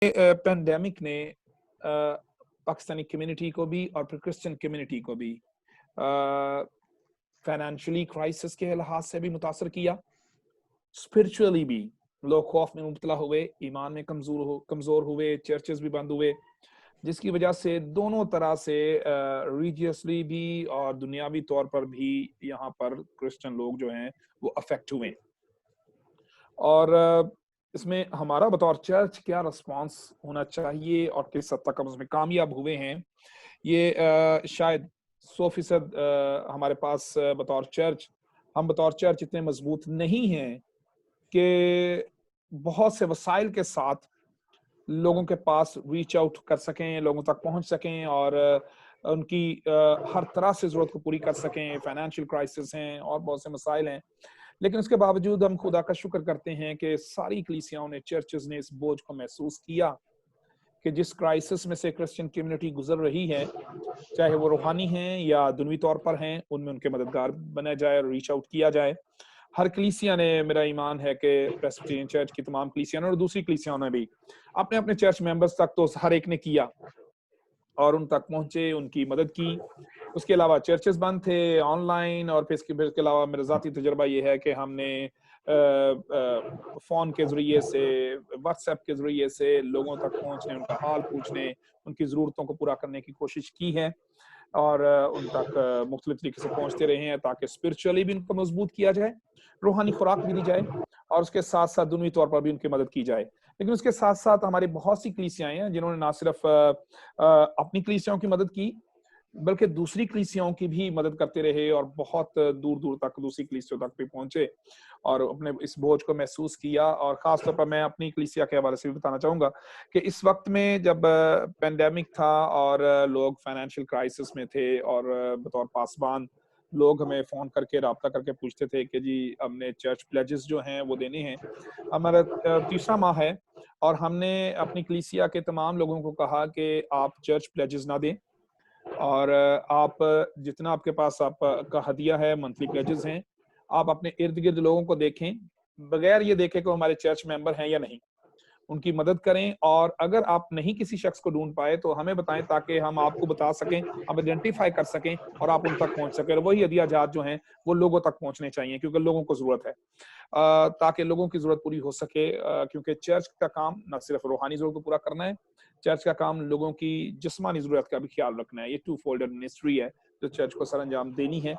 Pandemic ने Pakistani community को भी और फिर क्रिश्चियन कम्युनिटी को भी फाइनेंशियली क्राइसिस के लिहाज से भी मुतासर किया, स्पिरिचुअली भी लोग खौफ में मुब्तला हुए, ईमान में कमजोर हुए, चर्चेस भी बंद हुए, जिसकी वजह से दोनों तरह से रिलीजियसली भी और दुनियावी तौर पर भी यहाँ पर क्रिश्चियन लोग जो हैं वो अफेक्ट हुए। और इसमें हमारा बतौर चर्च क्या रिस्पांस होना चाहिए और किस हद तक हम उसमें कामयाब हुए हैं, ये शायद 100% हमारे पास बतौर चर्च इतने मजबूत नहीं हैं कि बहुत से वसाइल के साथ लोगों के पास रीच आउट कर सकें, लोगों तक पहुंच सकें और उनकी हर तरह से जरूरत को पूरी कर सकें। फाइनेंशियल क्राइसिस हैं और बहुत से मसाइल हैं, लेकिन उसके बावजूद हम खुदा का शुक्र करते हैं कि सारी कलीसियाओं ने, चर्चेस ने इस बोझ को महसूस किया कि जिस क्राइसिस में से क्रिश्चियन कम्युनिटी गुजर रही है, चाहे वो रूहानी हैं या दुनवी तौर पर हैं, उनमें उनके मददगार बना जाए और रीच आउट किया जाए। हर कलीसिया ने, मेरा ईमान है कि प्रेस्बिटेरियन चर्च की तमाम कलीसियाओं ने और दूसरी कलीसियाओं ने भी अपने अपने चर्च मेंबर्स तक तो हर एक ने किया और उन तक पहुंचे, उनकी मदद की। उसके अलावा चर्चेस बंद थे, ऑनलाइन, और फिर इसके अलावा मेरा ज़ाती तजुर्बा ये है कि हमने फ़ोन के ज़रिए से, व्हाट्सएप के ज़रिए से लोगों तक पहुंचने, उनका हाल पूछने, उनकी ज़रूरतों को पूरा करने की कोशिश की है और उन तक मुख्तलिफ तरीके से पहुंचते रहे हैं ताकि स्पिरिचुअली भी उनको मजबूत किया जाए, रूहानी खुराक भी दी जाए और उसके साथ साथ दुनवी तौर पर भी उनकी मदद की जाए। लेकिन उसके साथ साथ हमारी बहुत सी कलीसियाएं हैं जिन्होंने ना सिर्फ अपनी कलीसियाओं की मदद की बल्कि दूसरी कलीसियाओं की भी मदद करते रहे और बहुत दूर दूर तक दूसरी कलीसियाओं तक भी पहुंचे और अपने इस बोझ को महसूस किया। और खासतौर पर मैं अपनी कलीसिया के हवाले से भी बताना चाहूंगा कि इस वक्त में जब पेंडेमिक था और लोग फाइनेंशियल क्राइसिस में थे और बतौर पासबान लोग हमें फोन करके राब्ता करके पूछते थे कि जी हमने चर्च प्लेजेस जो हैं वो देने हैं। हमारा तीसरा माह है और हमने अपनी कलीसिया के तमाम लोगों को कहा कि आप चर्च प्लेजेस ना दें और आप जितना आपके पास आपका हदिया है, मंथली प्लेजेस हैं, आप अपने इर्द गिर्द लोगों को देखें, बगैर ये देखे कि हमारे चर्च मेंबर हैं या नहीं, उनकी मदद करें और अगर आप नहीं किसी शख्स को ढूंढ पाए तो हमें बताएं ताकि हम आपको बता सकें, हम आइडेंटिफाई कर सकें और आप उन तक पहुंच सकें। और वही हदिया जात जो हैं वो लोगों तक पहुंचने चाहिए क्योंकि लोगों को जरूरत है, ताकि लोगों की जरूरत पूरी हो सके, क्योंकि चर्च का काम न सिर्फ रूहानी जरूरत को पूरा करना है, चर्च का काम लोगों की जिस्मानी जरूरत का भी ख्याल रखना है। ये टू फोल्डेड मिनिस्ट्री है जो चर्च को सर अंजाम देनी है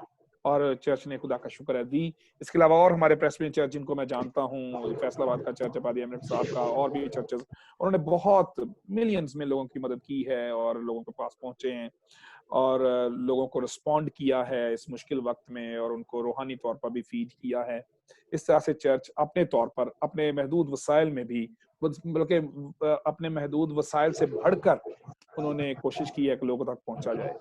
और चर्च ने खुदा का शुक्र है दी। इसके अलावा और हमारे प्रेस्बिटेरियन चर्च जिनको मैं जानता हूँ, फैसलाबाद का चर्च, अबादी अहमद साहब का, और भी चर्चेस, उन्होंने बहुत मिलियंस में लोगों की मदद की है और लोगों के पास पहुंचे हैं और लोगों को रिस्पॉन्ड किया है इस मुश्किल वक्त में और उनको रूहानी तौर पर भी फीड किया है। इस तरह से चर्च अपने तौर पर अपने महदूद वसाइल में भी, बल्कि अपने महदूद वसाइल से बढ़कर उन्होंने कोशिश की है कि लोगों तक पहुंचा जाए।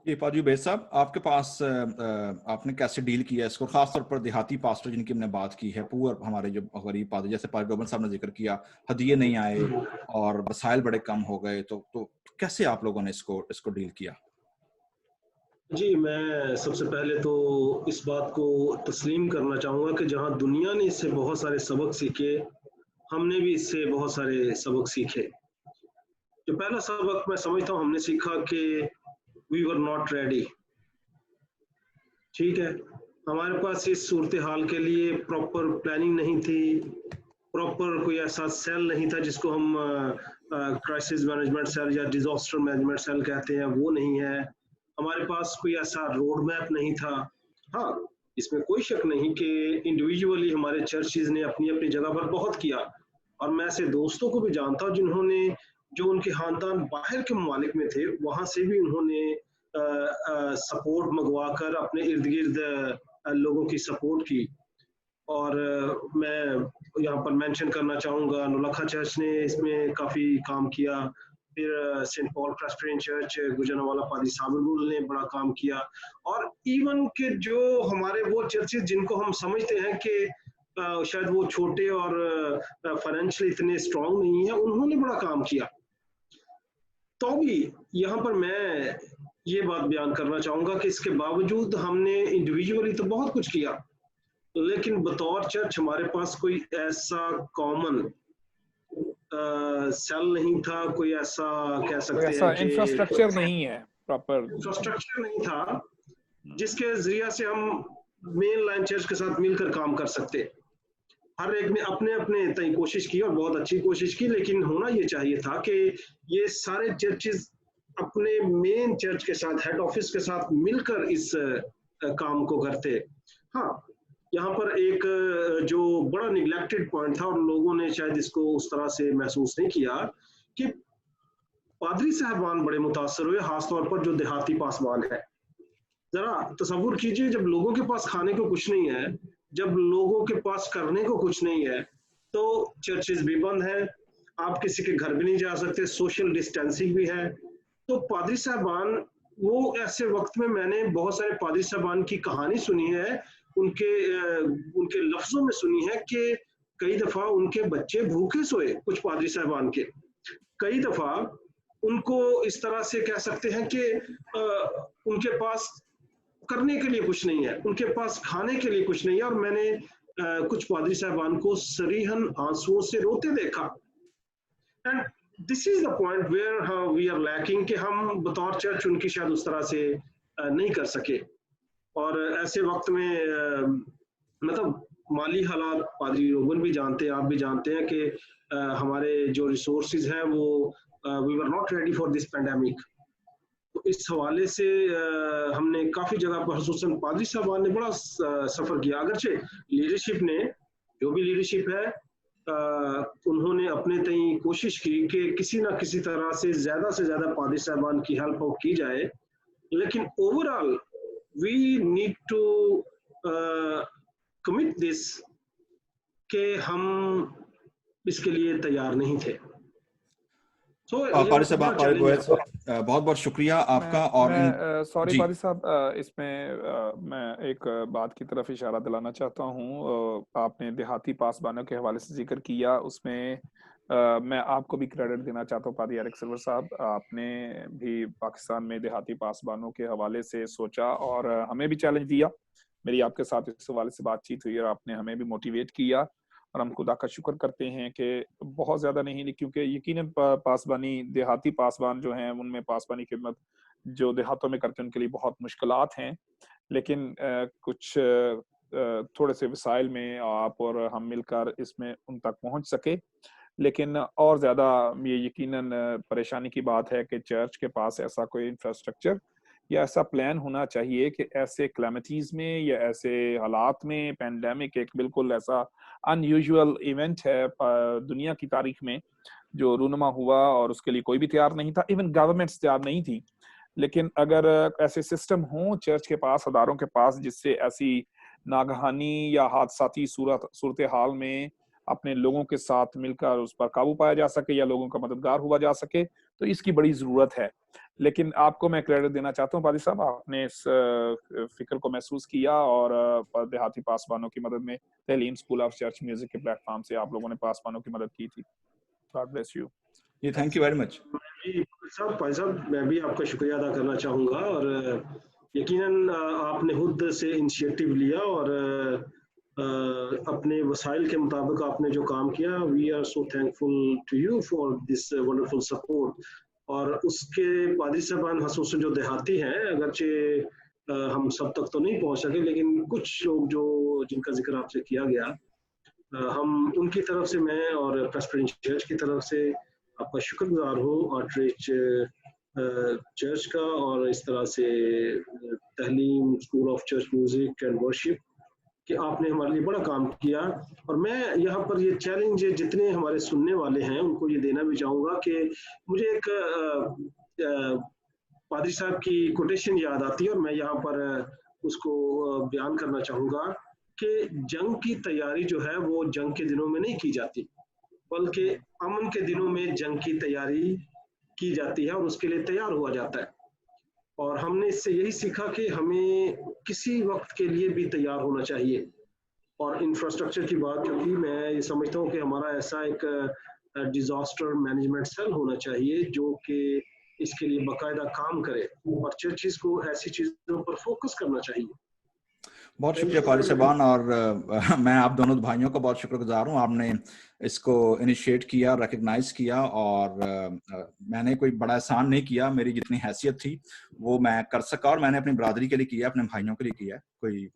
ये पाजी बेद साहब, आपके पास आपने कैसे डील किया इसको, खासतौर पर देहाती पास्टर जिनकी हमने बात की है, पुअर हमारे जो गरीब पादरी, जैसे पादरी डोबन साहब ने जिक्र किया, हदिये नहीं आए और वसाइल बड़े कम हो गए, तो कैसे आप लोगों ने इसको डील किया? जी, मैं सबसे पहले तो इस बात को तस्लीम करना चाहूँगा कि जहाँ दुनिया ने इससे बहुत सारे सबक सीखे, हमने भी इससे बहुत सारे सबक सीखे। जो पहला सबक मैं समझता हूँ हमने सीखा कि वी वर नॉट रेडी। ठीक है, हमारे पास इस सूरत हाल के लिए प्रॉपर प्लानिंग नहीं थी, प्रॉपर कोई ऐसा सेल नहीं था जिसको हम क्राइसिस मैनेजमेंट सेल या डिजास्टर मैनेजमेंट सेल कहते हैं, वो नहीं है। हमारे पास कोई ऐसा रोड मैप नहीं था। हाँ, इसमें कोई शक नहीं कि इंडिविजुअली हमारे चर्चेज ने अपनी अपनी जगह पर बहुत किया और मैं ऐसे दोस्तों को भी जानता हूँ जिन्होंने, जो उनके खानदान बाहर के ममालिक में थे, वहां से भी उन्होंने सपोर्ट मंगवा कर अपने इर्द गिर्द लोगों की सपोर्ट की। और मैं यहाँ पर मेंशन करना चाहूँगा नौलखा चर्च ने इसमें काफ़ी काम किया, फिर Saint Paul Presbyterian church Gujranwala पादी साबिरगुल ने बड़ा काम किया, और इवन के जो हमारे वो चर्चेज जिनको हम समझते हैं कि शायद वो छोटे और फाइनेंशियली इतने स्ट्रांग नहीं है, उन्होंने बड़ा काम किया। तो भी यहाँ पर मैं ये बात बयान करना चाहूँगा कि इसके बावजूद हमने इंडिविजुअली तो बहुत कुछ किया, लेकिन बतौर चर्च हमारे पास कोई ऐसा कॉमन सेल नहीं था, कोई ऐसा कह कोई सकते ऐसा हैं कि इंफ्रास्ट्रक्चर नहीं है प्रॉपर। इंफ्रास्ट्रक्चर नहीं था जिसके जरिए से हम मेन लाइन चर्च के साथ मिलकर काम कर सकते। हर एक ने अपने अपने तय कोशिश की और बहुत अच्छी कोशिश की, लेकिन होना ये चाहिए था कि ये सारे चर्चेज अपने मेन चर्च के साथ, हेड ऑफिस के साथ मिलकर इस काम को करते। हाँ, यहाँ पर एक जो बड़ा निगलेक्टेड पॉइंट था और लोगों ने शायद इसको उस तरह से महसूस नहीं किया कि पादरी साहबान बड़े मुतासर हुए, खासतौर पर जो देहाती पासवान है। जरा तसव्वुर कीजिए, जब लोगों के पास खाने को कुछ नहीं है, जब लोगों के पास करने को कुछ नहीं है, तो चर्चेज भी बंद है, आप किसी के घर भी नहीं जा सकते, सोशल डिस्टेंसिंग भी है। तो पादरी साहबान, वो ऐसे वक्त में मैंने बहुत सारे पादरी साहबान की कहानी सुनी है, उनके लफ्जों में सुनी है कि कई दफा उनके बच्चे भूखे सोए, कुछ पादरी साहबान के। कई दफा उनको इस तरह से कह सकते हैं कि उनके पास करने के लिए कुछ नहीं है, उनके पास खाने के लिए कुछ नहीं है। और मैंने कुछ पादरी साहबान को सरीहन आंसुओं से रोते देखा। And this is the point where we are lacking, कि हम बतौर चर्च उनकी शायद उस तरह से नहीं कर सके। और ऐसे वक्त में मतलब माली हालात पादरी रोबन भी जानते हैं, आप भी जानते हैं कि हमारे जो रिसोर्सेज हैं वो we were not ready for this pandemic. तो इस हवाले से हमने काफी जगह पर, हुसूसन पादरी साहबान ने बड़ा सफर किया। अगरचे लीडरशिप ने, जो भी लीडरशिप है, उन्होंने अपने तय कोशिश की कि किसी ना किसी तरह से ज्यादा पादरी साहबान की हेल्प आउट की जाए, लेकिन overall we need to commit this कि हम इसके लिए तैयार नहीं थे। पारी साहब, बहुत बहुत शुक्रिया आपका। और सॉरी पारी साहब, इसमें मैं एक बात की तरफ इशारा दिलाना चाहता हूँ। आपने देहाती पासबानों के हवाले से जिक्र किया, उसमें मैं आपको भी क्रेडिट देना चाहता हूँ पादी एरिक सिल्वर साहब। आपने भी पाकिस्तान में देहाती पासबानों के हवाले से सोचा और हमें भी चैलेंज दिया। मेरी आपके साथ इस हवाले से बातचीत हुई और आपने हमें भी मोटिवेट किया, और हम खुदा का शुक्र करते हैं कि बहुत ज्यादा नहीं, क्योंकि यकीनन पासबानी, देहाती पासबान जो हैं, उनमें पासबानी खिदमत जो देहातों में करते हैं उनके लिए बहुत मुश्किलात हैं। लेकिन कुछ थोड़े से वसाइल में आप और हम मिलकर इसमें उन तक पहुंच सके। लेकिन और ज्यादा ये यकीनन परेशानी की बात है कि चर्च के पास ऐसा कोई इंफ्रास्ट्रक्चर या ऐसा प्लान होना चाहिए कि ऐसे क्लैमिटीज में या ऐसे हालात में, पैंडेमिक एक बिल्कुल ऐसा अनयूजुअल इवेंट है दुनिया की तारीख में जो रूनुमा हुआ, और उसके लिए कोई भी तैयार नहीं था, इवन गवर्नमेंट्स तैयार नहीं थी। लेकिन अगर ऐसे सिस्टम हो चर्च के पास, अदारों के पास, जिससे ऐसी नागहानी या हादसाती सूरत हाल में अपने लोगों के साथ मिलकर उस पर काबू पाया जा सके या लोगों का मददगार हुआ जा सके, तो इसकी बड़ी जरूरत है। लेकिन आपको मैं क्रेडिट देना चाहता हूँ पादी साहब, आपने इस फिक्र को महसूस किया और देहाती पासबानों की मदद में तहलीम स्कूल ऑफ चर्च म्यूजिक के प्लेटफॉर्म से आप लोगों ने पासबानों की मदद की थी। God bless you. Thank you very much. भाई साहब, मैं भी आपका शुक्रिया अदा करना चाहूँगा, और यकीनन आपने खुद से इनिशिएटिव लिया और अपने वसाइल के मुताबिक आपने जो काम किया। We are so thankful to you for this wonderful support. और उसके पादरी साहबान खसूसन जो देहाती हैं, अगरचे हम सब तक तो नहीं पहुंच सके, लेकिन कुछ लोग जो जिनका जिक्र आपसे किया गया, हम उनकी तरफ से, मैं और प्रेस्बिटेरियन चर्च की तरफ से आपका शुक्रगुजार हूँ, आउटरीच चर्च का, और इस तरह से Tehleem school of church music and worship, कि आपने हमारे लिए बड़ा काम किया। और मैं यहाँ पर ये चैलेंज जितने हमारे सुनने वाले हैं उनको ये देना भी चाहूँगा कि मुझे एक पादरी साहब की कोटेशन याद आती है, और मैं यहाँ पर उसको बयान करना चाहूँगा कि जंग की तैयारी जो है वो जंग के दिनों में नहीं की जाती, बल्कि अमन के दिनों में जंग की तैयारी की जाती है और उसके लिए तैयार हुआ जाता है। और हमने इससे यही सीखा कि हमें किसी वक्त के लिए भी तैयार होना चाहिए। और इंफ्रास्ट्रक्चर की बात जो थी, मैं ये समझता हूँ कि हमारा ऐसा एक डिजास्टर मैनेजमेंट सेल होना चाहिए जो कि इसके लिए बाकायदा काम करे, और चर्चिस को ऐसी चीजों पर फोकस करना चाहिए। बहुत शुक्रिया पारी साहबान, और मैं आप दोनों भाइयों का बहुत शुक्रगुजार हूँ। आपने इसको इनिशिएट किया, रिकग्नाइज किया, और मैंने कोई बड़ा एहसान नहीं किया, मेरी जितनी हैसियत थी वो मैं कर सका, और मैंने अपनी बरादरी के लिए किया, अपने भाइयों के लिए किया। कोई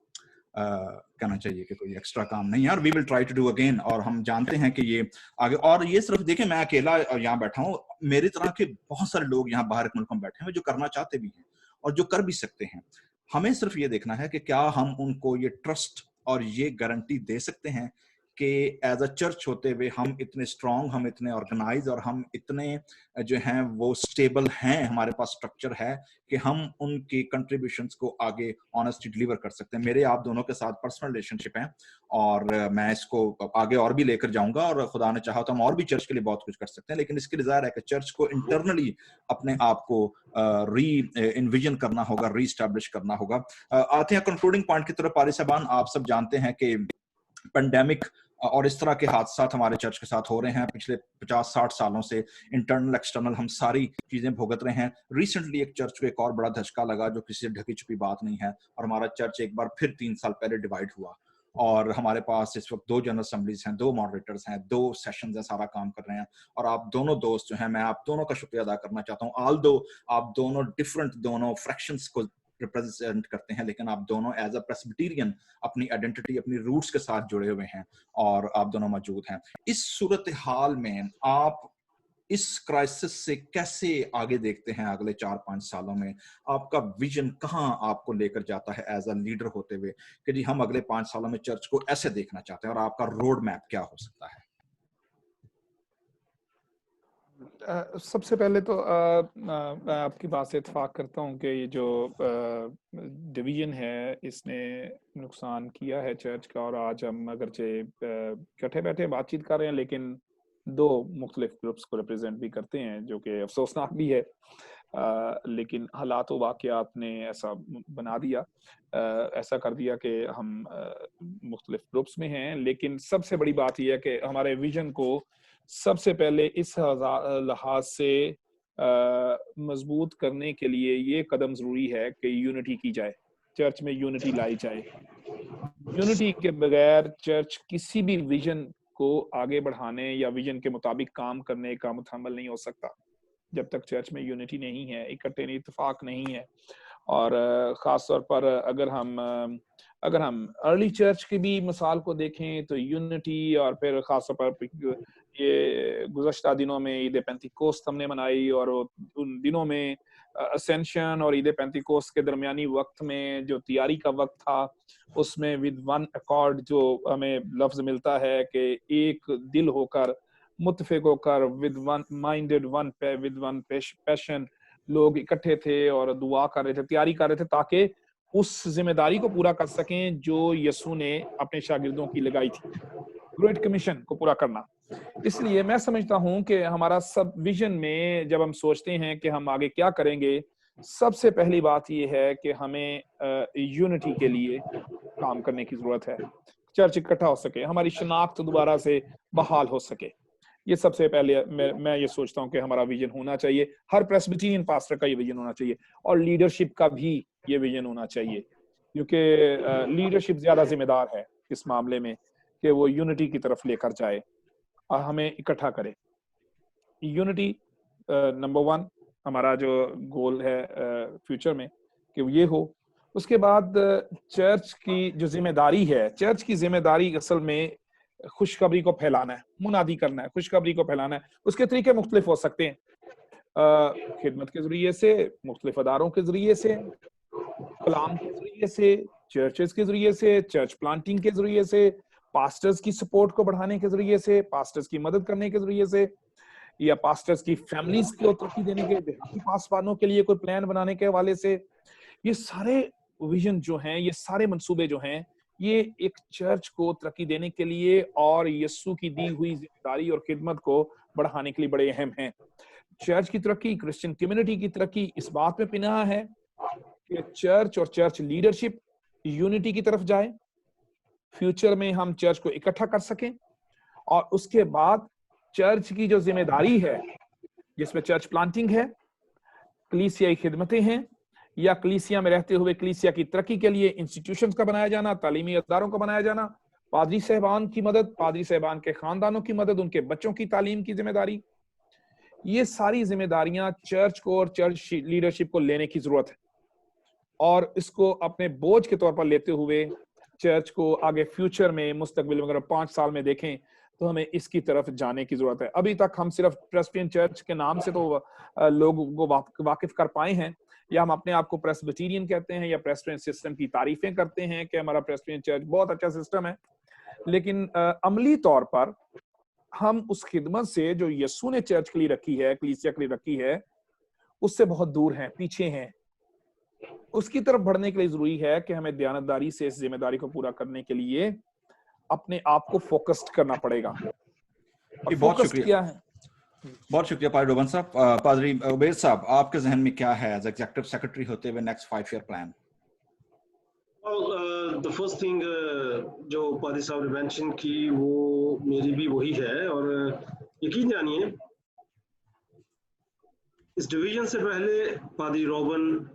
कहना चाहिए कि कोई एक्स्ट्रा काम नहीं है, और we will try to do again. और हम जानते हैं कि ये आगे, और ये सिर्फ देखें मैं अकेला यहाँ बैठा हूँ, मेरी तरह के बहुत सारे लोग यहाँ बाहर के मुल्कों में बैठे हैं जो करना चाहते भी हैं और जो कर भी सकते हैं। हमें सिर्फ ये देखना है कि क्या हम उनको ये ट्रस्ट और ये गारंटी दे सकते हैं कि एज अ चर्च होते हुए हम इतने स्ट्रांग, हम इतने ऑर्गेनाइज, और हम इतने जो हैं वो स्टेबल हैं, हमारे पास स्ट्रक्चर है कि हम उनकी कंट्रीब्यूशंस को आगे ऑनेस्टली डिलीवर कर सकते हैं। मेरे आप दोनों के साथ पर्सनल रिलेशनशिप है, और मैं इसको आगे और भी लेकर जाऊंगा, और खुदा ने चाहा तो हम और भी चर्च के लिए बहुत कुछ कर सकते हैं। लेकिन इसकी डिजायर है कि चर्च को इंटरनली अपने आप को री इन्विजन करना होगा, री एस्टैब्लिश करना होगा। आते हैं कंक्लूडिंग पॉइंट की तरफ। पारी साहबान, आप सब जानते हैं कि पेंडेमिक और इस तरह के हादसा हमारे चर्च के साथ हो रहे हैं पिछले 50-60 सालों से। इंटरनल एक्सटर्नल हम सारी चीजें भुगत रहे हैं। रिसेंटली एक चर्च को एक और बड़ा धचका लगा जो किसी से ढकी छुपी बात नहीं है, और हमारा चर्च एक बार फिर 3 साल पहले डिवाइड हुआ, और हमारे पास इस वक्त 2 जनरल असेंबलीज हैं, 2 मॉडरेटर्स हैं, 2 सेशंस हैं, सारा काम कर रहे हैं। और आप दोनों दोस्त जो हैं, मैं आप दोनों का शुक्रिया अदा करना चाहता हूँ। ऑल्दो आप दोनों डिफरेंट, दोनों फ्रैक्शंस को रिप्रेजेंट करते हैं, लेकिन आप दोनों एज अ प्रेस्बिटेरियन अपनी आइडेंटिटी, अपनी रूट्स के साथ जुड़े हुए हैं, और आप दोनों मौजूद हैं। इस सूरत हाल में आप इस क्राइसिस से कैसे आगे देखते हैं? अगले 4-5 सालों में आपका विजन कहाँ आपको लेकर जाता है एज अ लीडर होते हुए, कि जी हम अगले 5 सालों में चर्च को ऐसे देखना चाहते हैं, और आपका रोड मैप क्या हो सकता है? सबसे पहले तो मैं आपकी बात से इत्फाक करता हूँ कि ये जो डिवीजन है इसने नुकसान किया है चर्च का, और आज हम अगरचे इकट्ठे बैठे बातचीत कर रहे हैं लेकिन 2 मुख्तलिफ ग्रुप्स को रिप्रेजेंट भी करते हैं, जो कि अफसोसनाक भी है। लेकिन हालात व वाक़यात ने ऐसा बना दिया, ऐसा कर दिया कि हम मुख्तलिफ ग्रुप्स में हैं। लेकिन सबसे बड़ी बात यह है कि हमारे विजन को सबसे पहले इस लिहाज से मजबूत करने के लिए ये कदम जरूरी है कि यूनिटी की जाए, चर्च में यूनिटी लाई जाए। यूनिटी के बगैर चर्च किसी भी विजन को आगे बढ़ाने या विजन के मुताबिक काम करने का मुतहम्मल नहीं हो सकता। जब तक चर्च में यूनिटी नहीं है, इकट्ठे नहीं, इत्तेफाक नहीं है। और ख़ास तौर पर अगर हम अर्ली चर्च की भी मिसाल को देखें तो यूनिटी, और फिर ख़ास तौर पर ये गुज़श्ता दिनों में ईद पेंतिकोस्त हमने मनाई, और उन दिनों में असेंशन और ईद पेंतिकोस्त के दरमियानी वक्त में जो तैयारी का वक्त था, उसमें विद वन अकॉर्ड जो हमें लफ्ज़ मिलता है कि एक दिल होकर, मुत्तफ़िक होकर, with one minded, with one passion लोग इकट्ठे थे और दुआ कर रहे थे, तैयारी कर रहे थे, ताकि उस जिम्मेदारी को पूरा कर सकें जो यीशु ने अपने शागिर्दों की लगाई थी, ग्रेट कमीशन को पूरा करना। इसलिए मैं समझता हूं कि हमारा सब विजन में जब हम सोचते हैं कि हम आगे क्या करेंगे, सबसे पहली बात यह है कि हमें यूनिटी के लिए काम करने की जरूरत है, चर्च इकट्ठा हो सके, हमारी शनाख्त दोबारा से बहाल हो सके। ये सबसे पहले मैं ये सोचता हूँ कि हमारा विजन होना चाहिए, हर प्रेस्बिटेरियन पास्टर का ये विजन होना चाहिए, और लीडरशिप का भी ये विजन होना चाहिए, क्योंकि लीडरशिप ज्यादा जिम्मेदार है इस मामले में कि वो यूनिटी की तरफ लेकर जाए और हमें इकट्ठा करे। यूनिटी नंबर 1 हमारा जो गोल है फ्यूचर में कि ये हो। उसके बाद चर्च की जो जिम्मेदारी है, चर्च की जिम्मेदारी असल में खुशखबरी को फैलाना है, मुनादी करना है, खुशखबरी को फैलाना है। उसके तरीके मुख्तलिफ हो सकते हैं, खिदमत के जरिए से, मुख्तलिफ अदारों के जरिए से, कलाम के जरिए से, चर्चेस के जरिए से, चर्च प्लांटिंग के जरिए से, पास्टर्स की सपोर्ट को बढ़ाने के जरिए से, पास्टर्स की मदद करने के जरिए से, या पास्टर्स की फैमिलीज को तरक्की देने के, देहाती पासवानों के लिए कोई प्लान बनाने के हवाले से। ये सारे विजन जो हैं, ये सारे मंसूबे जो हैं, ये एक चर्च को तरक्की देने के लिए और यीशु की दी हुई जिम्मेदारी और खिदमत को बढ़ाने के लिए बड़े अहम हैं। चर्च की तरक्की, क्रिश्चियन कम्युनिटी की तरक्की इस बात में पिना है कि चर्च और चर्च लीडरशिप यूनिटी की तरफ जाए, फ्यूचर में हम चर्च को इकट्ठा कर सकें, और उसके बाद चर्च की जो जिम्मेदारी है, जिसमें चर्च प्लांटिंग है, कलीसियाई खिदमतें हैं, या कलीसिया में रहते हुए कलीसिया की तरक्की के लिए इंस्टीट्यूशंस का बनाया जाना, तालीमी अदारों का बनाया जाना, पादरी साहबान की मदद, पादरी साहबान के खानदानों की मदद, उनके बच्चों की तालीम की जिम्मेदारी, ये सारी जिम्मेदारियां चर्च को और चर्च लीडरशिप को लेने की जरूरत है और इसको अपने बोझ के तौर पर लेते हुए चर्च को आगे फ्यूचर में, मुस्तकबिल में अगर 5 साल में देखें तो हमें इसकी तरफ जाने की जरूरत है। अभी तक हम सिर्फ प्रेस्बिटेरियन चर्च के नाम से तो लोगों को वाकिफ कर पाए हैं, या हम अपने आप को प्रेस्बिटेरियन कहते हैं या प्रेस्बिटेरियन सिस्टम की तारीफें करते हैं कि हमारा प्रेस्बिटेरियन चर्च बहुत अच्छा सिस्टम है, लेकिन अमली तौर पर हम उस खिदमत से जो यीशु ने चर्च के लिए रखी है, कलीसिया के लिए रखी है, उससे बहुत दूर हैं, पीछे हैं। उसकी तरफ बढ़ने के लिए जरूरी है कि हमें दयानतदारी से इस जिम्मेदारी को पूरा करने के लिए अपने आप को फोकस्ड करना पड़ेगा। बहुत शुक्रिया, बहुत शुक्रिया पादरी डोबन साहब। पादरी उबैद साहब, आपके जहन में क्या है एज एग्जीक्यूटिव सेक्रेटरी होते हुए next 5 year plan? The first thing जो पादरी साहब ने मेंशन की वो मेरी भी वही है, और यकीन जानिए इस डिवीजन से पहले पादरी रॉबन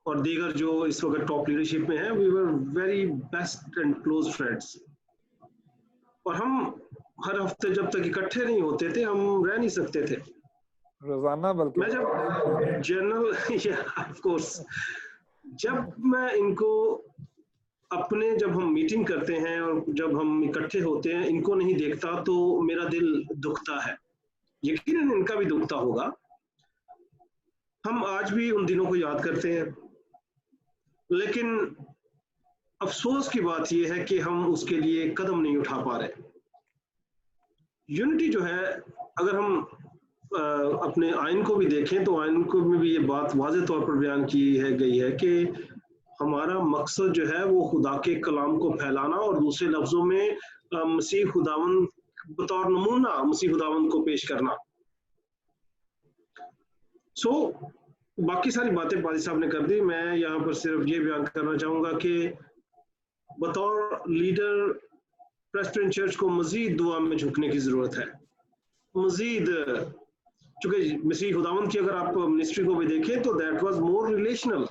और दीगर जो इस वक्त टॉप लीडरशिप में है, we were very best and close friends, और हम हर हफ्ते जब तक इकट्ठे नहीं होते थे हम रह नहीं सकते थे रोजाना। बल्कि मैं जब जनरल ऑफ कोर्स जब मैं इनको अपने, जब हम मीटिंग करते हैं और जब हम इकट्ठे होते हैं, इनको नहीं देखता तो मेरा दिल दुखता है, यकीनन इनका भी दुखता होगा। हम आज भी उन दिनों को याद करते हैं, लेकिन अफसोस की बात यह है कि हम उसके लिए कदम नहीं उठा पा रहे। यूनिटी जो है, अगर हम अपने आइन को भी देखें तो आइन को में भी ये बात वाज़ेह तौर पर बयान की गई है कि हमारा मकसद जो है वो खुदा के कलाम को फैलाना और दूसरे लफ्जों में मसीह खुदावन बतौर नमूना मसीह खुदावन को पेश करना। बाकी सारी बातें पादी साहब ने कर दी। मैं यहाँ पर सिर्फ ये बयान करना चाहूँगा कि बतौर लीडर प्रेस्बिटेरियन चर्च को मजीद दुआ में झुकने की ज़रूरत है। मजीद, चूँकि मसीह खुदावन की अगर आप मिनिस्ट्री को भी देखें तो दैट वाज मोर रिलेशनल,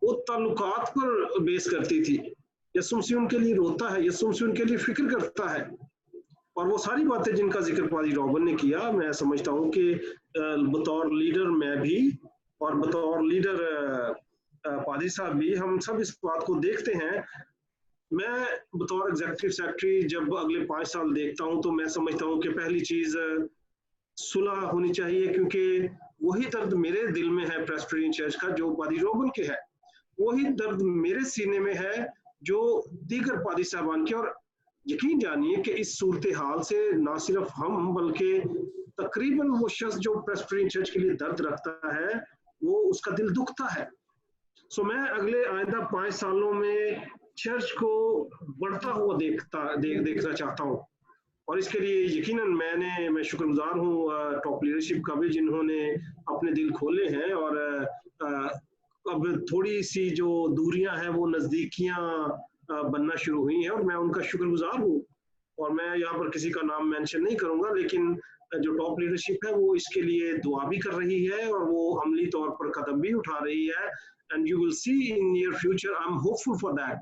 वो ताल्लुकात पर बेस करती थी। यीशु मसीह उनके लिए रोता है, यीशु मसीह उनके लिए फिक्र करता है, और वो सारी बातें जिनका जिक्र पादरी रॉबन ने किया, मैं समझता हूँ कि बतौर लीडर मैं भी और बतौर लीडर पादरी साहब भी, हम सब इस बात को देखते हैं। मैं बतौर एग्जीक्यूटिव सेक्रेटरी जब अगले 5 साल देखता हूँ तो मैं समझता हूँ कि पहली चीज सुलह होनी चाहिए, क्योंकि वही दर्द मेरे दिल में है प्रेस्बिटेरियन चर्च का जो पादरी रॉबन के है, वही दर्द मेरे सीने में है जो दीगर पादरी साहबान के। और यकीन जानिए कि इस सूरत हाल से ना सिर्फ हम बल्कि तकरीबन वो शख्स जो प्रेस्बिटेरियन चर्च के लिए दर्द रखता है वो उसका दिल दुखता है। मैं अगले आइंदा 5 सालों में चर्च को बढ़ता हुआ देखना चाहता हूँ, और इसके लिए यकीनन मैं शुक्रगुजार हूँ टॉप लीडरशिप का भी, जिन्होंने अपने दिल खोले हैं, और अब थोड़ी सी जो दूरियां हैं वो नजदीकियां बनना शुरू हुई हैं, और मैं उनका शुक्रगुजार हूँ। और मैं यहाँ पर किसी का नाम मेंशन नहीं करूंगा, लेकिन जो टॉप लीडरशिप है वो इसके लिए दुआ भी कर रही है और वो अमली तौर पर कदम भी उठा रही है, and you will see in near future. I am hopeful for that.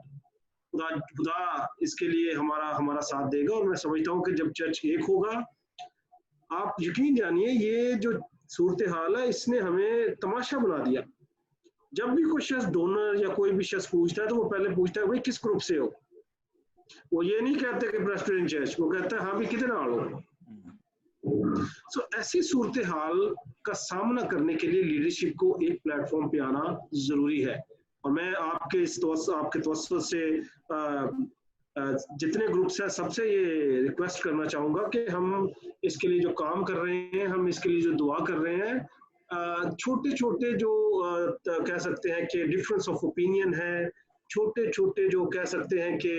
खुदा इसके लिए हमारा साथ देगा, और मैं समझता हूँ कि जब चर्च एक होगा, आप यकीन जानिए ये जो सूरत हाल है इसने हमें तमाशा बना दिया। जब भी कोई शख्स डोनर या कोई भी शख्स पूछता है तो वो पहले पूछता है भाई किस ग्रुप से हो। वो ये नहीं कहते कि प्रेस्बिटेरियन चर्च, वो कहता है हाँ भी किधर आ लो। ऐसी सूरत हाल का सामना करने के लिए लीडरशिप को एक प्लेटफॉर्म पे आना जरूरी है। और मैं आपके तवज्जुह से जितने ग्रुप्स हैं सबसे ये रिक्वेस्ट करना चाहूंगा कि हम इसके लिए जो काम कर रहे हैं, हम इसके लिए जो दुआ कर रहे हैं, छोटे छोटे जो कह सकते हैं कि डिफरेंस ऑफ ओपिनियन है, छोटे छोटे जो कह सकते हैं कि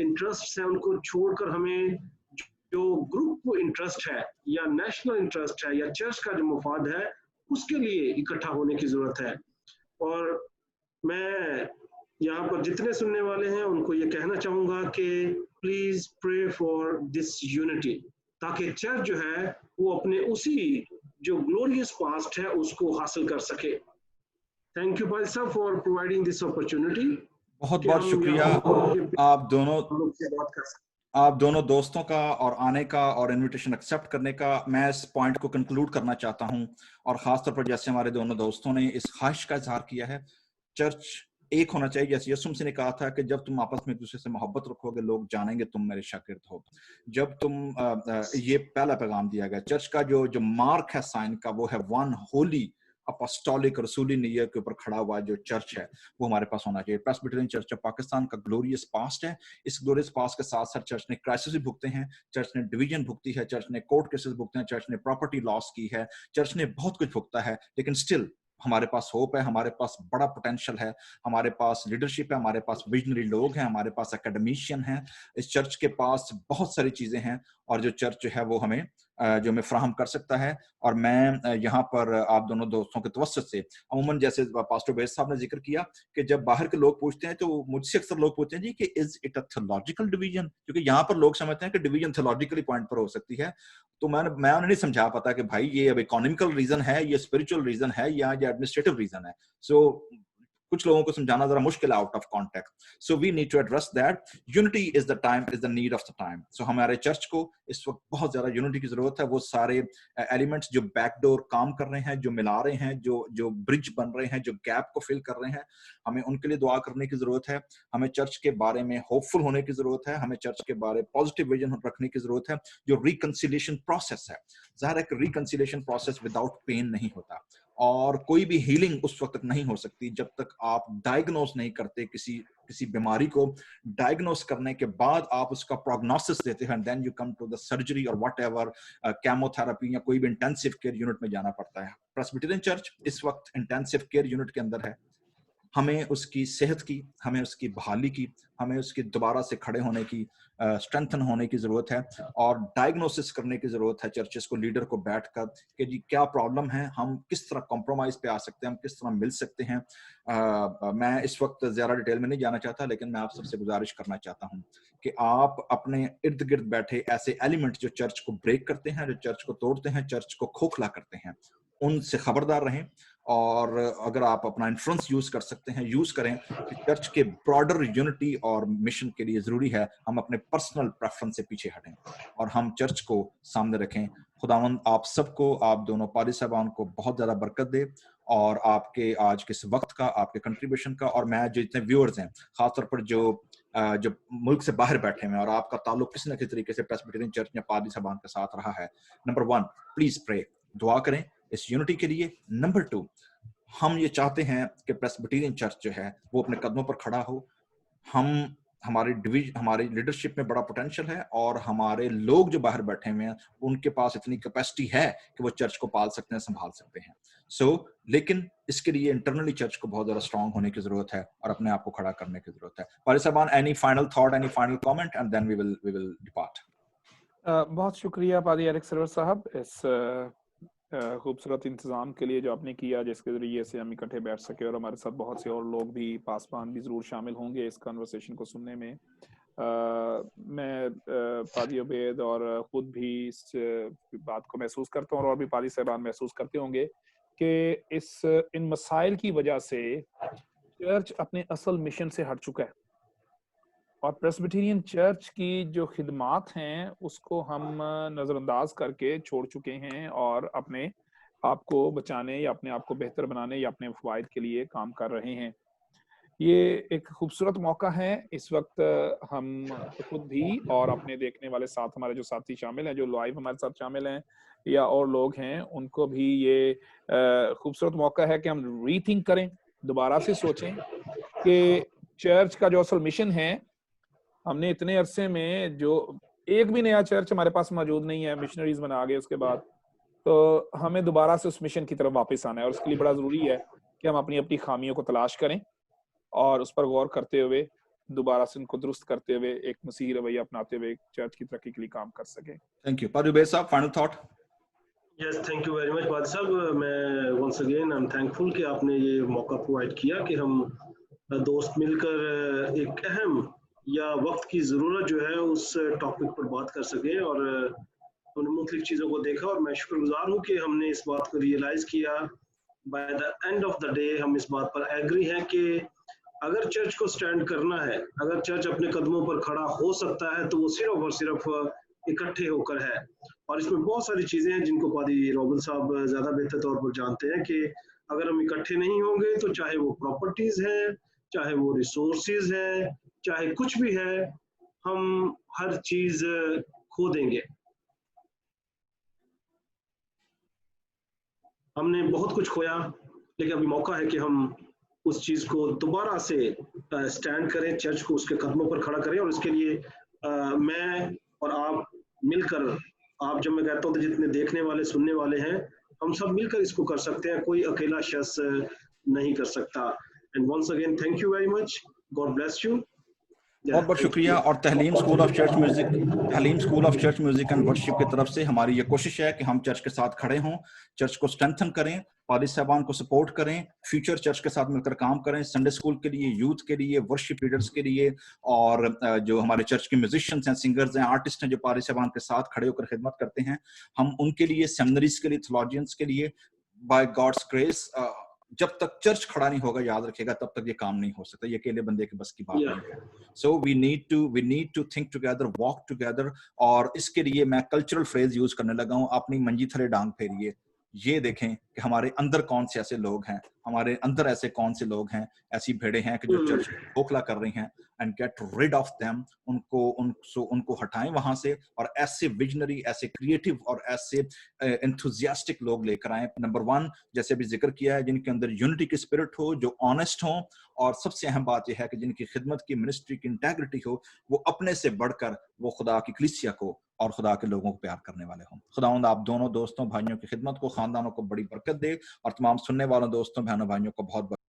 इंटरेस्ट है, उनको छोड़कर हमें जो ग्रुप इंटरेस्ट है या नेशनल इंटरेस्ट है या चर्च का जो मुफाद है उसके लिए इकट्ठा होने की जरूरत है। और मैं यहाँ पर जितने सुनने वाले हैं उनको ये कहना चाहूंगा कि please pray for this unity, ताकि चर्च जो है वो अपने उसी जो ग्लोरियस पास्ट है उसको हासिल कर सके। थैंक यू भाई साहब फॉर प्रोवाइडिंग दिस अपॉर्चुनिटी। बहुत बहुत शुक्रिया आप दोनों दोस्तों का और आने का और इनविटेशन एक्सेप्ट करने का। मैं इस पॉइंट को कंक्लूड करना चाहता हूं, और खासतौर पर जैसे हमारे दोनों दोस्तों ने इस ख्वाहिश का इजहार किया है, चर्च एक होना चाहिए। जैसे यसुम से ने कहा था कि जब तुम आपस में एक दूसरे से मोहब्बत रखोगे, लोग जानेंगे तुम मेरे शागिर्द हो। जब तुम ये पहला पैगाम दिया गया चर्च का, जो मार्क है साइन का, वो है वन होली अपॉस्टोलिक रसूली नीयत के ऊपर खड़ा हुआ जो चर्च है, वो हमारे पास होना चाहिए। प्रेस्बिटेरियन चर्च ऑफ पाकिस्तान का ग्लोरियस पास्ट है। इस ग्लोरियस पास्ट के साथ साथ चर्च ने क्राइसिस भी भुगते हैं, चर्च ने डिवीजन भुगती है, चर्च ने कोर्ट केसेस भुगते हैं, चर्च ने प्रॉपर्टी लॉस की है, चर्च ने बहुत कुछ भुगता है। लेकिन स्टिल हमारे पास होप है, हमारे पास बड़ा पोटेंशियल है, हमारे पास लीडरशिप है, हमारे पास विजनरी लोग हैं, हमारे पास एकेडमिशियन हैं। इस चर्च के पास बहुत सारी चीजें हैं, और जो चर्च जो है वो हमें फ्राहम कर सकता है। और मैं यहाँ पर आप दोनों दोस्तों के तवस्सुत से, अमूमन जैसे पास्टर बेस साहब ने जिक्र किया कि जब बाहर के लोग पूछते हैं तो मुझसे अक्सर लोग पूछते हैं जी कि is it a theological division, क्योंकि यहाँ पर लोग समझते हैं कि डिवीजन थियोलॉजिकली पॉइंट पर हो सकती है। तो मैं उन्हें नहीं समझा पाता कि भाई ये अब इकोनॉमिकल रीजन है, ये स्पिरिचुअल रीजन है, या ये एडमिनिस्ट्रेटिव रीजन है। सो कुछ लोगों को समझाना जरा मुश्किल है out of context. So we need to address that. Unity is the time, is the need of the time. सो हमारे चर्च को इस वक्त बहुत ज्यादा यूनिटी की जरूरत है। वो सारे एलिमेंट्स जो बैकडोर काम कर रहे हैं, जो मिला रहे हैं, जो ब्रिज बन रहे हैं, जो गैप को फिल कर रहे हैं, हमें उनके लिए दुआ करने की जरूरत है। हमें चर्च के बारे में होपफुल होने की जरूरत है, हमें चर्च के बारे में पॉजिटिव विजन रखने की जरूरत है। जो रिकंसिलिएशन प्रोसेस है, जाहिर है कि रिकंसिलिएशन प्रोसेस विदाउट पेन नहीं होता, और कोई भी हीलिंग उस वक्त तक नहीं हो सकती जब तक आप डायग्नोस नहीं करते किसी बीमारी को। डायग्नोस करने के बाद आप उसका प्रोग्नोसिस देते हैं, then you come to the surgery और व्हाटएवर, केमोथेरेपी या कोई भी इंटेंसिव केयर यूनिट में जाना पड़ता है। प्रेस्बिटेरियन चर्च इस वक्त इंटेंसिव केयर यूनिट के अंदर है। हमें उसकी सेहत की, हमें उसकी बहाली की, हमें उसकी दोबारा से खड़े होने की, स्ट्रेंथन होने की जरूरत है, और डायग्नोसिस करने की जरूरत है चर्चेस को, लीडर को बैठकर कि जी क्या प्रॉब्लम है, हम किस तरह कॉम्प्रोमाइज पे आ सकते हैं, हम किस तरह मिल सकते हैं। मैं इस वक्त ज्यादा डिटेल में नहीं जाना चाहता, लेकिन मैं आप सबसे गुजारिश करना चाहता हूं कि आप अपने इर्द गिर्द बैठे ऐसे एलिमेंट जो चर्च को ब्रेक करते हैं, जो चर्च को तोड़ते हैं, चर्च को खोखला करते हैं, उनसे खबरदार रहें। और अगर आप अपना इन्फ्लुएंस यूज कर सकते हैं, यूज करें। कि चर्च के ब्रॉडर यूनिटी और मिशन के लिए जरूरी है हम अपने पर्सनल प्रेफरेंस से पीछे हटें और हम चर्च को सामने रखें। खुदावंद आप सबको, आप दोनों पादी साहबान को बहुत ज्यादा बरकत दे, और आपके आज के इस वक्त का, आपके कंट्रीब्यूशन का, और मैं जो जितने व्यूअर्स हैं, खासतौर पर जो मुल्क से बाहर बैठे हैं और आपका ताल्लुक किसी न किसी तरीके से प्रेस्बिटेरियन चर्च या पादी साहबान के साथ रहा है, नंबर 1 प्लीज प्रे, दुआ करें इस यूनिटी के लिए। नंबर 2 हम ये चाहते हैं कि प्रेस्बिटेरियन चर्च जो है वो अपने कदमों पर खड़ा हो। हमारी लीडरशिप में बड़ा पोटेंशियल है, और हमारे लोग जो बाहर बैठे हुए हैं उनके पास इतनी कैपेसिटी है कि वो चर्च को पाल सकते हैं, संभाल सकते हैं। लेकिन इसके लिए इंटरनली चर्च को बहुत ज्यादा स्ट्रांग होने की जरूरत है और अपने आप को खड़ा करने की जरूरत है। पारी साहबान, any final thought, any final comment, and then we will depart. बहुत शुक्रिया पादी एरिक सरवर साहब इस खूबसूरत इंतजाम के लिए जो आपने किया, जिसके जरिए से हम इकट्ठे बैठ सके, और हमारे साथ बहुत से और लोग भी, पासवान भी जरूर शामिल होंगे इस कन्वर्सेशन को सुनने में। मैं पादी उबैद और खुद भी इस बात को महसूस करता हूँ, और भी पादी साहबान महसूस करते होंगे कि इन मसाइल की वजह से चर्च अपने असल मिशन से हट चुका है, और प्रेस्बिटेरियन चर्च की जो खिदमात हैं उसको हम नज़रअंदाज करके छोड़ चुके हैं, और अपने आप को बचाने या अपने आप को बेहतर बनाने या अपने फ़वाइद के लिए काम कर रहे हैं। ये एक खूबसूरत मौका है इस वक्त, हम खुद भी और अपने देखने वाले साथ हमारे जो साथी शामिल हैं, जो लाइव हमारे साथ शामिल हैं, या और लोग हैं, उनको भी ये खूबसूरत मौका है कि हम रीथिंक करें, दोबारा से सोचें कि चर्च का जो असल मिशन है, हमने इतने अरसे में जो एक भी नया चर्च हमारे पास मौजूद नहीं है, मिशनरीज बना गए उसके बाद, तो हमें दोबारा से उस मिशन की तरफ वापस आना है, और उसके लिए बड़ा जरूरी है कि हम अपनी अपनी खामियों को तलाश करें और उस पर गौर करते हुए दोबारा से उनको दुरुस्त करते हुए एक मसीही रवैया अपनाते हुए चर्च की तरक्की के लिए काम कर सके। Thank you. पादी उबैद साहब, final thought. Yes, thank you very much पादी साहब। मैं once again I am thankful कि आपने ये मौका प्रोवाइड किया कि हम दोस्त मिलकर एक अहम या वक्त की ज़रूरत जो है उस टॉपिक पर बात कर सकें, और हमने मुख्तलिफ चीज़ों को देखा, और मैं शुक्रगुजार हूँ कि हमने इस बात को रियलाइज़ किया by the end of the day हम इस बात पर एग्री हैं कि अगर चर्च को स्टैंड करना है, अगर चर्च अपने कदमों पर खड़ा हो सकता है, तो वो सिर्फ और सिर्फ इकट्ठे होकर है। और इसमें बहुत सारी चीजें हैं जिनको पादी रॉबिन साहब ज्यादा बेहतर तौर पर जानते हैं कि अगर हम इकट्ठे नहीं होंगे तो चाहे वो प्रॉपर्टीज है, चाहे वो रिसोर्सेज है, चाहे कुछ भी है, हम हर चीज खो देंगे। हमने बहुत कुछ खोया, लेकिन अभी मौका है कि हम उस चीज को दोबारा से स्टैंड करें, चर्च को उसके कदमों पर खड़ा करें। और इसके लिए मैं और आप मिलकर, आप जब मैं कहता हूँ तो जितने देखने वाले सुनने वाले हैं, हम सब मिलकर इसको कर सकते हैं, कोई अकेला शख्स नहीं कर सकता। And once again thank you very much, God bless you. बहुत बहुत शुक्रिया। और Tehleem school of church music and worship की तरफ से हमारी ये कोशिश है कि हम चर्च के साथ खड़े हों, चर्च को स्ट्रेंथन करें, पादी साहबान को सपोर्ट करें, फ्यूचर चर्च के साथ मिलकर काम करें, संडे स्कूल के लिए, यूथ के लिए, वर्शिप लीडर्स के लिए, और जो हमारे चर्च के म्यूजिशियंस हैं, सिंगर्स हैं, आर्टिस्ट हैं जो पादी साहबान के साथ खड़े होकर खिदमत करते हैं, हम उनके लिए, सेमिनरीज के लिए, थियोलॉजियंस के लिए, बाय गॉड्स ग्रेस, जब तक चर्च खड़ा नहीं होगा, याद रखिएगा, तब तक ये काम नहीं हो सकता। ये अकेले बंदे के बस की बात नहीं है। So we need to think together, walk together. और इसके लिए मैं कल्चरल फ्रेज यूज करने लगा हूं, अपनी मंजी थले डांग फेरिए। ये देखें कि हमारे अंदर कौन से ऐसे लोग हैं, हमारे अंदर ऐसे कौन से लोग हैं, ऐसी भेड़ें हैं कि जो चर्च खोखला कर रही हैं, and get rid of them. उनको हटाएं वहां से, और ऐसे विजनरी, ऐसे क्रिएटिव और ऐसे एंथुजियास्टिक लोग लेकर आए। नंबर 1, जैसे अभी जिक्र किया है, जिनके अंदर यूनिटी की स्पिरिट हो, जो ऑनेस्ट हो, और सबसे अहम बात यह है कि जिनकी खिदमत की, मिनिस्ट्री की इंटेग्रिटी हो, वो अपने से बढ़कर वो खुदा की कलीसिया को और खुदा के लोगों को प्यार करने वाले हों। खुदावंद आप दोनों दोस्तों भाइयों की खिदमत को, खानदानों को बड़ी बरकत दे, और तमाम सुनने वालों दोस्तों बहनों भाइयों को बहुत